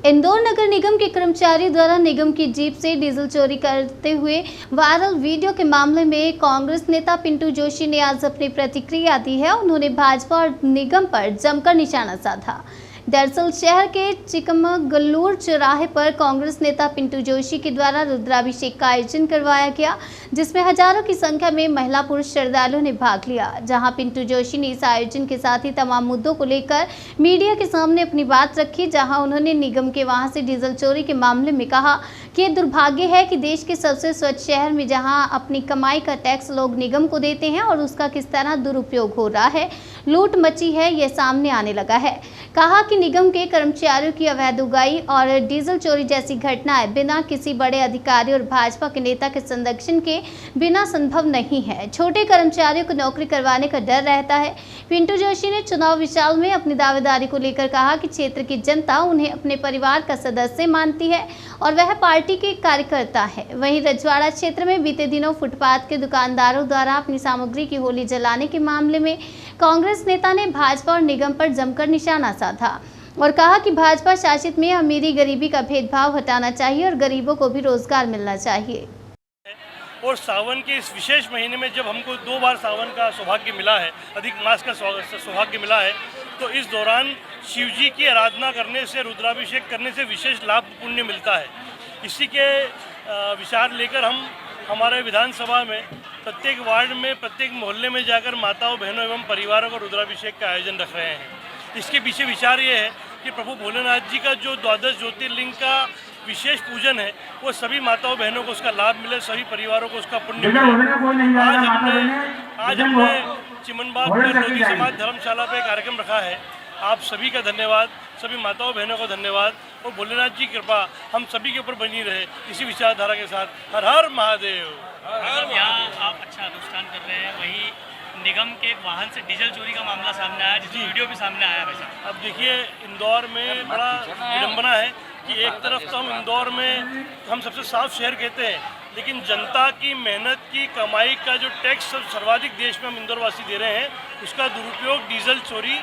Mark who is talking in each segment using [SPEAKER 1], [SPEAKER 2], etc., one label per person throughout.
[SPEAKER 1] इंदौर नगर निगम के कर्मचारी द्वारा निगम की जीप से डीजल चोरी करते हुए वायरल वीडियो के मामले में कांग्रेस नेता पिंटू जोशी ने आज अपनी प्रतिक्रिया दी है। उन्होंने भाजपा और निगम पर जमकर निशाना साधा। दरअसल शहर के चिकमगलूर चौराहे पर कांग्रेस नेता पिंटू जोशी के द्वारा रुद्राभिषेक का आयोजन करवाया गया, जिसमें हजारों की संख्या में महिला पुरुष श्रद्धालुओं ने भाग लिया। जहां पिंटू जोशी ने इस आयोजन के साथ ही तमाम मुद्दों को लेकर मीडिया के सामने अपनी बात रखी। जहां उन्होंने निगम के वहां से डीजल चोरी के मामले में कहा कि ये दुर्भाग्य है कि देश के सबसे स्वच्छ शहर में जहां अपनी कमाई का टैक्स लोग निगम को देते हैं और उसका किस तरह दुरुपयोग हो रहा है, लूट मची है, यह सामने आने लगा है। कहा कि निगम के कर्मचारियों की अवैध उगाही और डीजल चोरी जैसी घटनाएं बिना किसी बड़े अधिकारी और भाजपा के नेता के संरक्षण के बिना संभव नहीं है। छोटे कर्मचारियों को नौकरी करवाने का डर रहता है। पिंटू जोशी ने चुनाव विशाल में अपनी दावेदारी को लेकर कहा कि क्षेत्र की जनता उन्हें अपने परिवार का सदस्य मानती है और वह पार्टी के कार्यकर्ता है। वहीं रजवाड़ा क्षेत्र में बीते दिनों फुटपाथ के दुकानदारों द्वारा अपनी सामग्री की होली जलाने के मामले में कांग्रेस नेता ने भाजपा और निगम पर जमकर निशाना साधा और कहा कि भाजपा शासित में अमीरी गरीबी का भेदभाव हटाना चाहिए और गरीबों को भी रोजगार मिलना चाहिए।
[SPEAKER 2] और सावन के इस विशेष महीने में जब हमको 2 बार सावन का सौभाग्य मिला है, अधिक मास का सौभाग्य मिला है, तो इस दौरान शिव जी की आराधना करने से, रुद्राभिषेक करने से विशेष लाभ पुण्य मिलता है। इसी के विचार लेकर हम हमारे विधानसभा में प्रत्येक वार्ड में, प्रत्येक मोहल्ले में जाकर माताओं, बहनों एवं परिवारों को रुद्राभिषेक का आयोजन रख रहे हैं। इसके पीछे विचार ये है कि प्रभु भोलेनाथ जी का जो 12 ज्योतिर्लिंग का विशेष पूजन है, वो सभी माताओं बहनों को उसका लाभ मिले, सभी परिवारों को उसका पुण्य मिले। आज हमने चिमनबाग में लोधी समाज धर्मशाला पे कार्यक्रम रखा है। आप सभी का धन्यवाद, सभी माताओं बहनों को धन्यवाद और भोलेनाथ जी की कृपा हम सभी के ऊपर बनी रहे। इसी विचारधारा के साथ हर हर महादेव।
[SPEAKER 3] यहाँ आप अच्छा अनुष्ठान कर रहे हैं, वहीं निगम के वाहन से डीजल चोरी का मामला सामने आया, जिसकी वीडियो भी सामने आया वैसा।
[SPEAKER 2] अब देखिए, इंदौर में बड़ा विडम्बना है कि एक तरफ तो हम इंदौर में हम सबसे साफ शहर कहते हैं, लेकिन जनता की मेहनत की कमाई का जो टैक्स सर्वाधिक देश में हम इंदौरवासी दे रहे हैं, उसका दुरुपयोग डीजल चोरी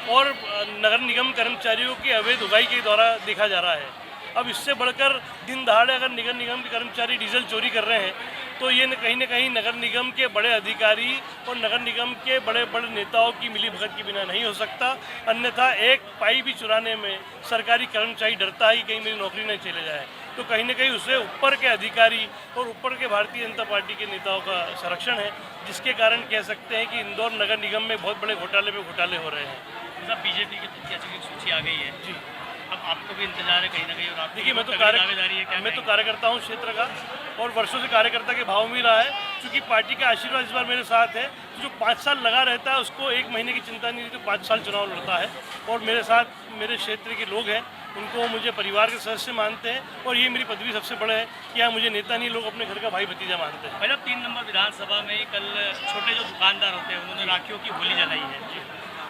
[SPEAKER 2] और नगर निगम कर्मचारियों की अवैध उगाही के द्वारा देखा जा रहा है। अब इससे बढ़कर दिन दहाड़े अगर नगर निगम के कर्मचारी डीजल चोरी कर रहे हैं, तो ये न कहीं नगर निगम के बड़े अधिकारी और नगर निगम के बड़े बड़े नेताओं की मिलीभगत के बिना नहीं हो सकता। अन्यथा एक पाई भी चुराने में सरकारी कर्मचारी डरता है कि कहीं मेरी नौकरी नहीं चले जाए। तो कहीं न कहीं उसे ऊपर के अधिकारी और ऊपर के भारतीय जनता पार्टी के नेताओं का संरक्षण है, जिसके कारण कह सकते हैं कि इंदौर नगर निगम में बहुत बड़े घोटाले पे घोटाले हो रहे हैं।
[SPEAKER 3] मतलब बीजेपी की प्रत्याशी की सूची आ गई है
[SPEAKER 2] जी।
[SPEAKER 3] अब आपको भी इंतजार है कहीं ना कहीं, और आप
[SPEAKER 2] देखिए, मैं तो
[SPEAKER 3] तो
[SPEAKER 2] कार्यकर्ता हूँ क्षेत्र का और वर्षों से कार्यकर्ता के भाव में रहा है। क्योंकि पार्टी का आशीर्वाद इस बार मेरे साथ है। जो 5 साल लगा रहता है उसको 1 महीने की चिंता नहीं रहती, 5 साल चुनाव लड़ता है। और मेरे साथ मेरे क्षेत्र के लोग हैं, उनको मुझे परिवार के सदस्य मानते हैं और ये मेरी पदवी सबसे बड़े है कि यहाँ मुझे नेता नहीं, लोग अपने घर का भाई भतीजा मानते हैं।
[SPEAKER 3] मतलब 3 नंबर विधानसभा में कल छोटे जो दुकानदार होते हैं उन्होंने राखियों की होली जलाई है।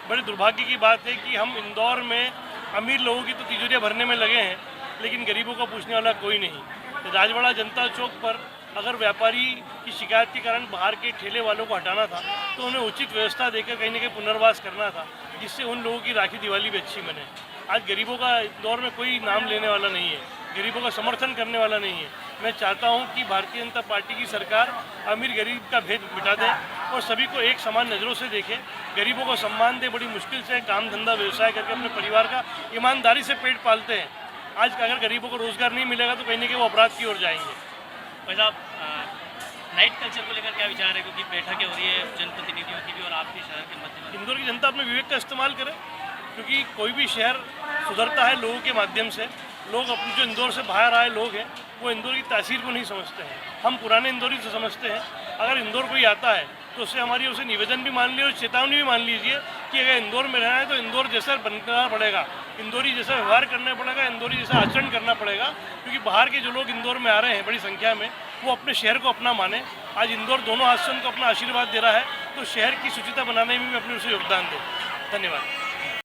[SPEAKER 2] बड़े दुर्भाग्य की बात है कि हम इंदौर में अमीर लोगों की तो तिजोरियाँ भरने में लगे हैं, लेकिन गरीबों का पूछने वाला कोई नहीं। राजवाड़ा जनता चौक पर अगर व्यापारी की शिकायत के कारण बाहर के ठेले वालों को हटाना था, तो उन्हें उचित व्यवस्था देकर कहीं न कहीं पुनर्वास करना था, जिससे उन लोगों की राखी दिवाली भी अच्छी बने। आज गरीबों का इंदौर में कोई नाम लेने वाला नहीं है, गरीबों का समर्थन करने वाला नहीं है। मैं चाहता हूं कि भारतीय जनता पार्टी की सरकार अमीर गरीब का भेद मिटा दे और सभी को एक समान नज़रों से देखे, गरीबों को सम्मान दे। बड़ी मुश्किल से काम धंधा व्यवसाय करके अपने परिवार का ईमानदारी से पेट पालते हैं। आज अगर गरीबों को रोजगार नहीं मिलेगा तो कहीं न कहीं वो अपराध की ओर जाएंगे।
[SPEAKER 3] वैसा नाइट कल्चर को लेकर क्या विचार है, क्योंकि बैठकें हो रही है जनप्रतिनिधियों की भी और आपके शहर के मध्य में?
[SPEAKER 2] इंदौर की जनता अपने विवेक का इस्तेमाल करे, क्योंकि कोई भी शहर सुधरता है लोगों के माध्यम से। लोग अपने जो इंदौर से बाहर आए लोग हैं, वो इंदौर की तासीर को नहीं समझते हैं। हम पुराने इंदौरी से समझते हैं। अगर इंदौर कोई आता है तो उससे हमारी उसे निवेदन भी मान लीजिए और चेतावनी भी मान लीजिए कि अगर इंदौर में रहना है तो इंदौर जैसा बनना पड़ेगा, इंदौरी जैसा व्यवहार करना पड़ेगा, इंदौरी जैसा आचरण करना पड़ेगा। क्योंकि बाहर के जो लोग इंदौर में आ रहे हैं बड़ी संख्या में, वो अपने शहर को अपना माने। आज इंदौर दोनों हाथ से उनको अपना आशीर्वाद दे रहा है, तो शहर की शुचिता बनाने में भी अपने उसे योगदान दें। धन्यवाद।